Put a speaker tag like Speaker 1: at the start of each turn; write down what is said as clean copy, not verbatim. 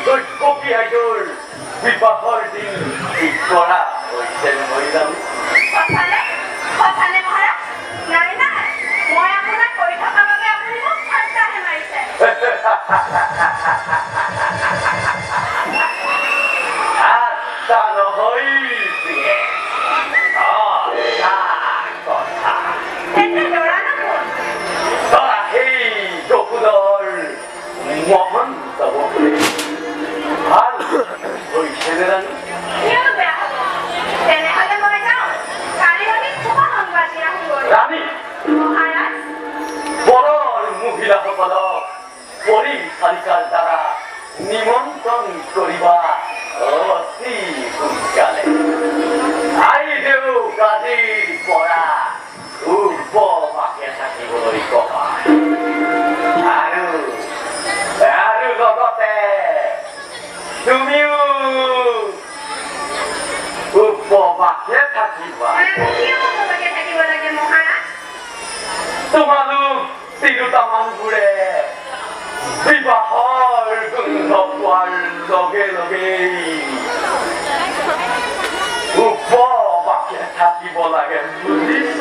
Speaker 1: দৈপকী আইটোৰ বিবাহৰ দিন ঠিক কৰা হৈছে নহয় জানো
Speaker 2: সঁচানে সঁচানে মহাৰাজ নাই নাই মই আপোনাক কৈ থকা বাবে আপুনি মোক ঠাট্টাহে মাৰিছে
Speaker 1: ঠাট্টা নহয় মহন্ত বকুলে ভাল হৈছেনে জানো
Speaker 2: কিয়নো বেয়া হ'ব তেনেহ'লে মই যাওঁ কালিলৈ শুভ সংবাদ দি আহোঁগৈ
Speaker 1: ৰাণী
Speaker 2: মহাৰাজ
Speaker 1: বৰৰ মহিলাসকলক পৰিচাৰিকাৰ দ্বাৰা নিমন্ত্ৰণ কৰিবা অতি সোনকালে আইদেউ গাদীৰ পৰা উপবাসে থাকিবলৈ কবা আৰু লগতে তুমিও উপবাসে থাকিবা
Speaker 2: থাকিব লাগে মহাৰাজ
Speaker 1: তোমালোক তিৰোতামানবোৰে বিবাহৰ গোন্ধ পোৱাৰ লগে লগেই উপবাসে থাকিব লাগে বুজিছা